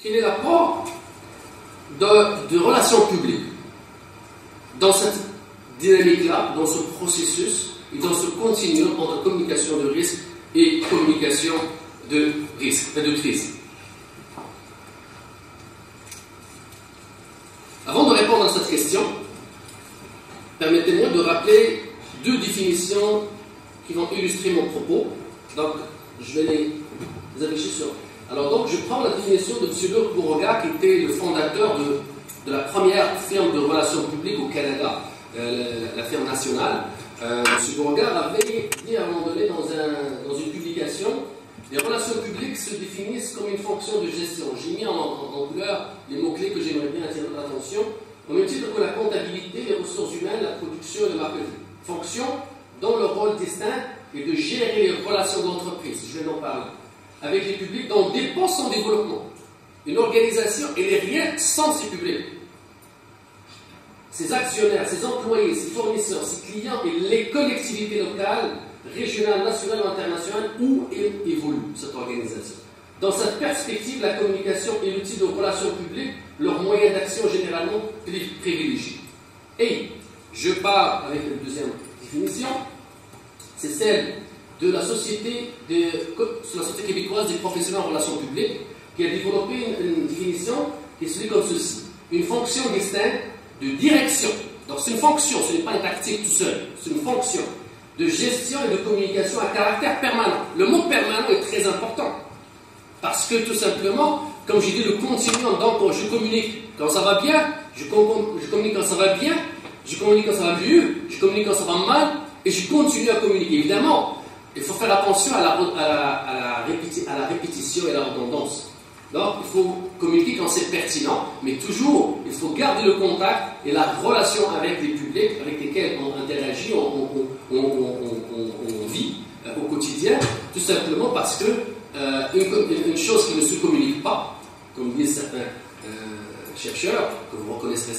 quel est l'apport de relations publiques dans cette dynamique-là, dans ce processus et dans ce continuum entre communication de risque et communication de risque, de crise. Avant de répondre à cette question, permettez-moi de rappeler deux définitions qui vont illustrer mon propos. Donc, je vais les afficher sur. Alors, donc, je prends la définition de M. Luc Bourgaat, qui était le fondateur de la première firme de relations publiques au Canada, la firme nationale. M. Bourgaat avait dit à un moment donné dans une publication, les relations publiques se définissent comme une fonction de gestion. J'ai mis en couleur les mots-clés que j'aimerais bien attirer votre attention, au même titre que la comptabilité, les ressources humaines, la production et le marketing. Fonction dont le rôle distinct est de gérer les relations d'entreprise, je vais en parler, avec les publics dont dépend son développement. Une organisation, elle n'est rien sans ses publics. Ses actionnaires, ses employés, ses fournisseurs, ses clients et les collectivités locales, régionales, nationales ou internationales, où elle évolue, cette organisation. Dans cette perspective, la communication est l'outil de relations publiques, leur moyen d'action généralement privilégié. Et je pars avec une deuxième définition, c'est celle de la Société québécoise des professionnels en relations publiques, qui a développé une définition qui se lit comme ceci. Une fonction distincte de direction. Donc c'est une fonction, ce n'est pas une tactique tout seul, c'est une fonction de gestion et de communication à caractère permanent. Le mot permanent est très important. Parce que tout simplement, comme j'ai dit, le continuum, donc je communique quand ça va bien, je communique quand ça va bien, je communique quand ça va mieux, je communique quand ça va mal, et je continue à communiquer. Évidemment, il faut faire attention à la répétition et à la redondance. Donc, il faut communiquer quand c'est pertinent, mais toujours, il faut garder le contact et la relation avec les publics avec lesquels on interagit, on vit au quotidien, tout simplement parce que une chose qui ne se communique pas, comme disent certains chercheurs, que vous reconnaîtrez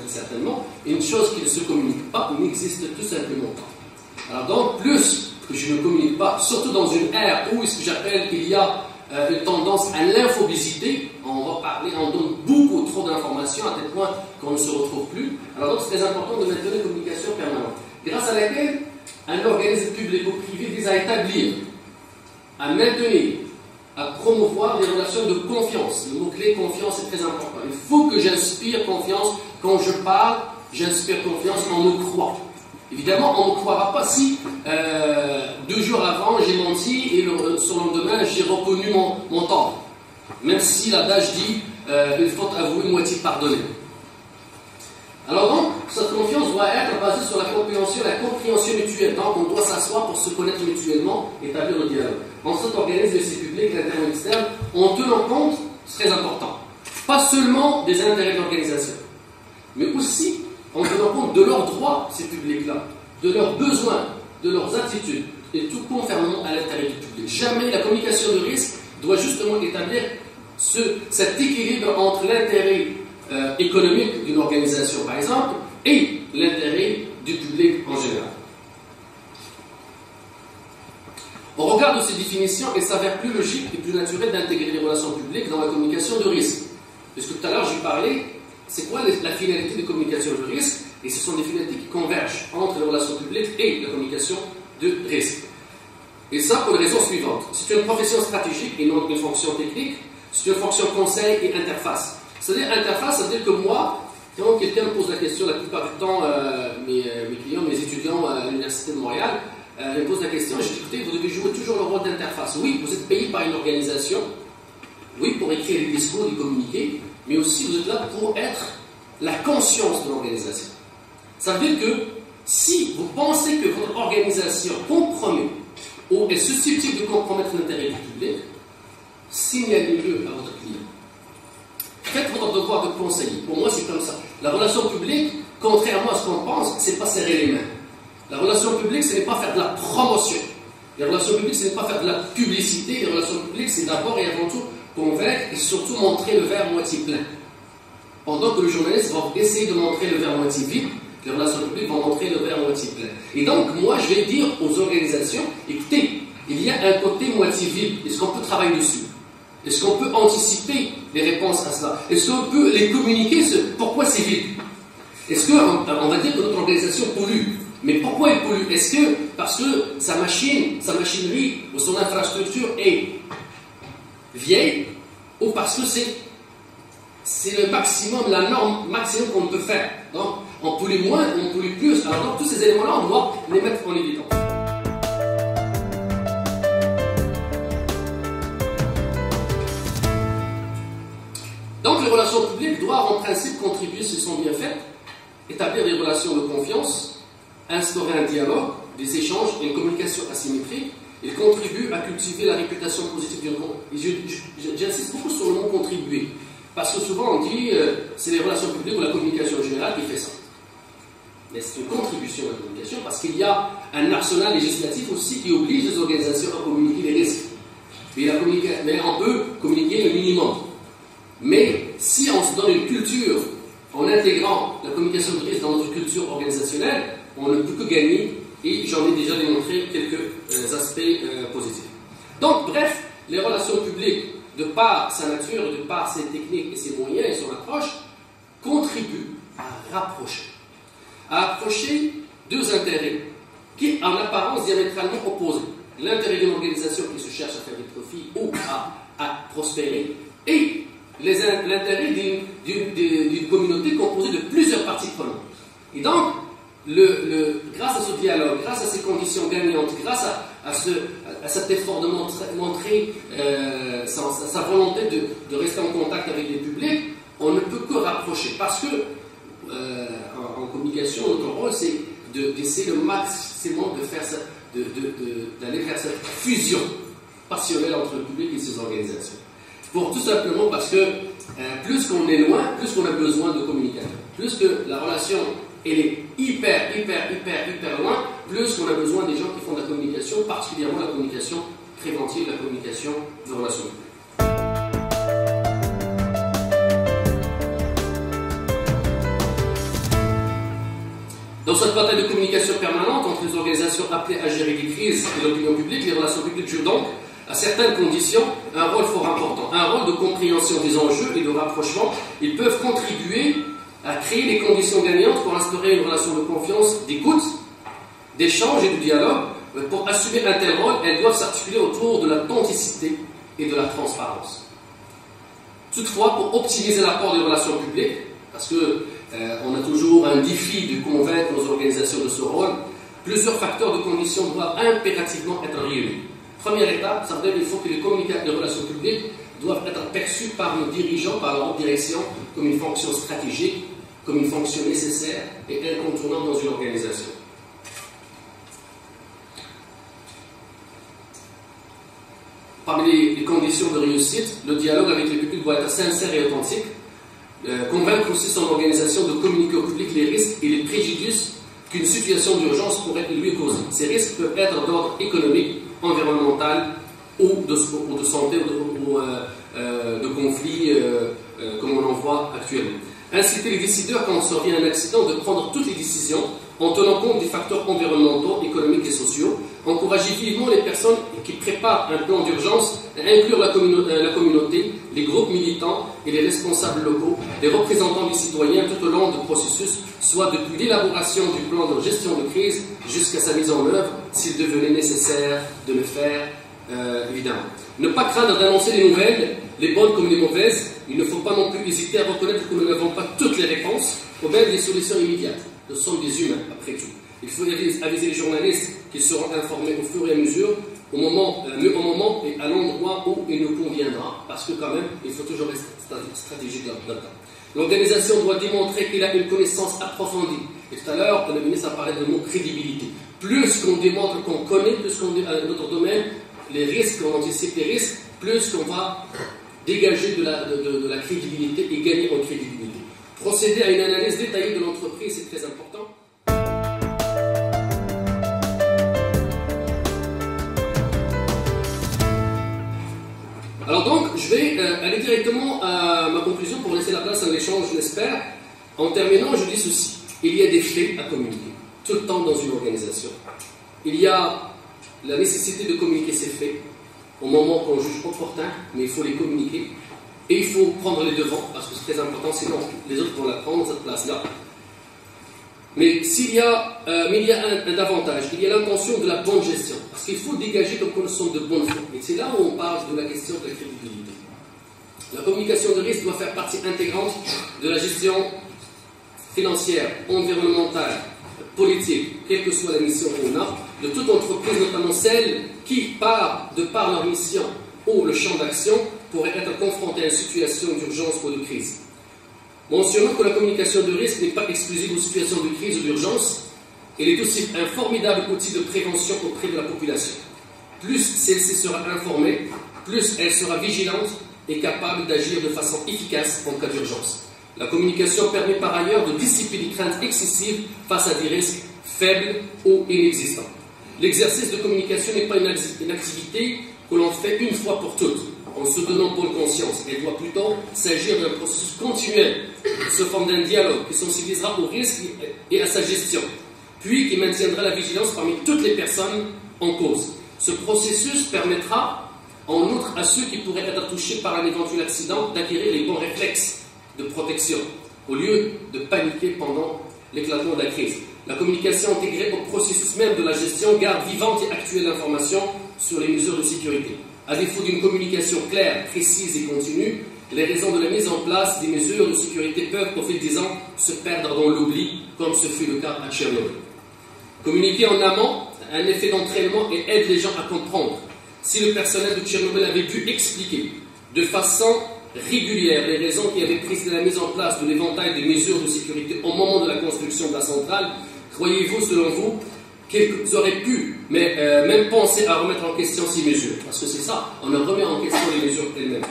certainement, une chose qui ne se communique pas n'existe tout simplement pas. Alors donc, plus que je ne communique pas, surtout dans une ère où, ce que j'appelle, il y a une tendance à l'infobésité, on va parler, on donne beaucoup trop d'informations à tel point qu'on ne se retrouve plus. Alors donc, c'est très important de maintenir une communication permanente, grâce à laquelle un organisme public ou privé vise à établir, à maintenir, à promouvoir des relations de confiance. Le mot-clé confiance est très important. Il faut que j'inspire confiance quand je parle, j'inspire confiance quand on me croit. Évidemment, on ne me croira pas si 2 jours avant j'ai menti et sur le lendemain j'ai reconnu mon tort. Même si l'adage dit une faute avouée, moitié pardonnée. Alors donc, cette confiance doit être basée sur la compréhension mutuelle. Donc, on doit s'asseoir pour se connaître mutuellement, établir le dialogue. Dans cet organisme, ces publics, l'interne et l'externe, en tenant compte, c'est très important, pas seulement des intérêts de l'organisation, mais aussi en tenant compte de leurs droits, ces publics-là, de leurs besoins, de leurs attitudes, et tout conformément à l'intérêt du public. Jamais la communication de risque doit justement établir cet équilibre entre l'intérêt économique d'une organisation, par exemple, et l'intérêt du public en général. Au regard de ces définitions, il s'avère plus logique et plus naturel d'intégrer les relations publiques dans la communication de risque. Puisque tout à l'heure, j'ai parlé, c'est quoi la finalité de communication de risque? Et ce sont des finalités qui convergent entre les relations publiques et la communication de risque. Et ça pour les raisons suivantes. C'est une profession stratégique et non une fonction technique. C'est une fonction conseil et interface. C'est-à-dire interface, ça veut dire que moi, quand quelqu'un me pose la question, la plupart du temps, mes clients, mes étudiants à l'Université de Montréal, ils me posent la question, je dis, écoutez, vous devez jouer toujours le rôle d'interface. Oui, vous êtes payé par une organisation, oui, pour écrire les discours, les communiquer, mais aussi vous êtes là pour être la conscience de l'organisation. Ça veut dire que si vous pensez que votre organisation compromet ou est susceptible de compromettre l'intérêt du public, signalez-le à votre client. Faites votre devoir de conseiller. Pour moi, c'est comme ça. La relation publique, contrairement à ce qu'on pense, c'est pas serrer les mains. La relation publique, ce n'est pas faire de la promotion. La relation publique, ce n'est pas faire de la publicité. La relation publique, c'est d'abord et avant tout convaincre et surtout montrer le verre moitié plein. Pendant que le journaliste va essayer de montrer le verre moitié vide, les relations publiques vont montrer le verre moitié plein. Et donc, moi, je vais dire aux organisations, écoutez, il y a un côté moitié vide. Est-ce qu'on peut travailler dessus? Est-ce qu'on peut anticiper les réponses à cela? Est-ce qu'on peut les communiquer? Pourquoi c'est vide? Est-ce qu'on va dire que notre organisation pollue? Mais pourquoi elle pollue? Est-ce que parce que sa machinerie ou son infrastructure est vieille, ou parce que c'est le maximum, la norme maximum qu'on peut faire? Donc, on pollue moins, on pollue plus. Alors, donc, tous ces éléments-là, on doit les mettre en évidence. Donc, les relations publiques doivent en principe contribuer, si elles sont bien faites, établir des relations de confiance, instaurer un dialogue, des échanges et une communication asymétrique. Il contribue à cultiver la réputation positive d'une communauté. J'insiste beaucoup sur le mot contribuer, parce que souvent on dit c'est les relations publiques ou la communication générale qui fait ça. Mais c'est une contribution à la communication, parce qu'il y a un arsenal législatif aussi qui oblige les organisations à communiquer les risques. Mais on peut communiquer le minimum. Mais si on se donne une culture en intégrant la communication de risque dans notre culture organisationnelle, on ne peut que gagner, et j'en ai déjà démontré quelques aspects positifs. Donc, bref, les relations publiques, de par sa nature, de par ses techniques et ses moyens et son approche, contribuent à rapprocher deux intérêts qui, en apparence, diamétralement opposés. L'intérêt d'une organisation qui se cherche à faire des profits ou à prospérer, et l'intérêt d'une communauté composée de plusieurs parties prenantes. Et donc, grâce à ce dialogue, grâce à ces conditions gagnantes, grâce à cet effort de montrer sa volonté de rester en contact avec les publics, on ne peut que rapprocher. Parce que, en communication, notre rôle, c'est d'essayer le maximum d'aller vers cette fusion passionnelle entre le public et ses organisations. Tout simplement parce que plus qu'on est loin, plus qu'on a besoin de communicateurs. Plus que la relation elle est hyper loin, plus qu'on a besoin des gens qui font de la communication, particulièrement la communication préventive, la communication de relations publiques. Dans cette bataille de communication permanente entre les organisations appelées à gérer les crises et l'opinion publique, les relations publiques jouent donc, à certaines conditions, un rôle fort important, un rôle de compréhension des enjeux et de rapprochement. Ils peuvent contribuer à créer les conditions gagnantes pour instaurer une relation de confiance, d'écoute, d'échange et de dialogue. Pour assumer un tel rôle, elles doivent s'articuler autour de l'authenticité et de la transparence. Toutefois, pour optimiser l'apport des relations publiques, parce qu'on a toujours un défi de convaincre nos organisations de ce rôle, plusieurs facteurs de conditions doivent impérativement être réunis. Première étape, ça veut dire qu'il faut que les communicateurs de relations publiques doivent être perçus par nos dirigeants, par la haute direction, comme une fonction stratégique, comme une fonction nécessaire et incontournable dans une organisation. Parmi les conditions de réussite, le dialogue avec les publics doit être sincère et authentique. Convaincre aussi son organisation de communiquer au public les risques et les préjudices qu'une situation d'urgence pourrait lui causer. Ces risques peuvent être d'ordre économique, environnemental ou de santé ou de conflits comme on en voit actuellement. Inciter les décideurs quand survient un accident de prendre toutes les décisions en tenant compte des facteurs environnementaux, économiques et sociaux. Encourager vivement les personnes qui préparent un plan d'urgence à inclure la communauté, les groupes militants et les responsables locaux, les représentants des citoyens tout au long du processus, soit depuis l'élaboration du plan de gestion de crise jusqu'à sa mise en œuvre, s'il devenait nécessaire de le faire, évidemment. Ne pas craindre d'annoncer les nouvelles, les bonnes comme les mauvaises. Il ne faut pas non plus hésiter à reconnaître que nous n'avons pas toutes les réponses ou même des solutions immédiates. Nous sommes des humains, après tout. Il faut aviser les journalistes qu'ils seront informés au fur et à mesure, au moment et à l'endroit où il nous conviendra, parce que quand même, il faut toujours rester stratégique là-dedans. L'organisation doit démontrer qu'il a une connaissance approfondie. Et tout à l'heure, le ministre a parlé de mot crédibilité. Plus qu'on démontre qu'on connaît, plus qu'on dit à notre domaine, les risques, on anticipe les risques, plus qu'on va dégager de la crédibilité et gagner en crédibilité. Procéder à une analyse détaillée de l'entreprise, c'est très important. Alors donc, je vais aller directement à ma conclusion pour laisser la place à l'échange, je l'espère. En terminant, je dis ceci. Il y a des faits à communiquer, tout le temps dans une organisation. Il y a la nécessité de communiquer ces faits. au moment qu'on juge opportun, mais il faut les communiquer. Et il faut prendre les devants, parce que c'est très important, sinon les autres vont la prendre, cette place-là. Mais il y a un avantage, il y a l'intention de la bonne gestion. Parce qu'il faut dégager comme quoi nous sommes de bonne foi. Et c'est là où on parle de la question de la crédibilité. La communication de risque doit faire partie intégrante de la gestion financière, environnementale, politique, quelle que soit la mission qu'on a, de toute entreprise, notamment celle qui, de par leur mission ou le champ d'action, pourrait être confrontée à une situation d'urgence ou de crise. Mentionnons que la communication de risque n'est pas exclusive aux situations de crise ou d'urgence, elle est aussi un formidable outil de prévention auprès de la population. Plus celle-ci sera informée, plus elle sera vigilante et capable d'agir de façon efficace en cas d'urgence. La communication permet par ailleurs de dissiper les craintes excessives face à des risques faibles ou inexistants. L'exercice de communication n'est pas une activité que l'on fait une fois pour toutes, en se donnant bonne conscience. Elle doit plutôt s'agir d'un processus continuel, sous forme d'un dialogue qui sensibilisera au risque et à sa gestion, puis qui maintiendra la vigilance parmi toutes les personnes en cause. Ce processus permettra, en outre, à ceux qui pourraient être touchés par un éventuel accident d'acquérir les bons réflexes de protection, au lieu de paniquer pendant l'éclatement de la crise. La communication intégrée au processus même de la gestion garde vivante et actuelle l'information sur les mesures de sécurité. À défaut d'une communication claire, précise et continue, les raisons de la mise en place des mesures de sécurité peuvent, au fil des ans, se perdre dans l'oubli, comme ce fut le cas à Tchernobyl. Communiquer en amont a un effet d'entraînement et aide les gens à comprendre. Si le personnel de Tchernobyl avait dû expliquer de façon régulière les raisons qui avaient précédé la mise en place de l'éventail des mesures de sécurité au moment de la construction de la centrale, croyez-vous, selon vous, qu'ils auraient pu même penser à remettre en question ces mesures? Parce que c'est ça, on remet en question les mesures elles-mêmes.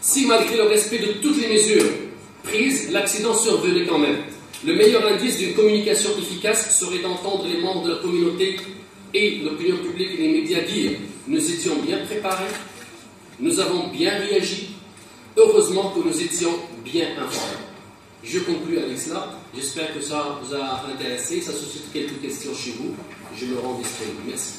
Si malgré le respect de toutes les mesures prises, l'accident survenait quand même, le meilleur indice d'une communication efficace serait d'entendre les membres de la communauté et l'opinion publique et les médias dire « Nous étions bien préparés, nous avons bien réagi, heureusement que nous étions bien informés. » Je conclue avec cela. J'espère que ça vous a intéressé. Ça suscite quelques questions chez vous. Je me rends disponible. Merci.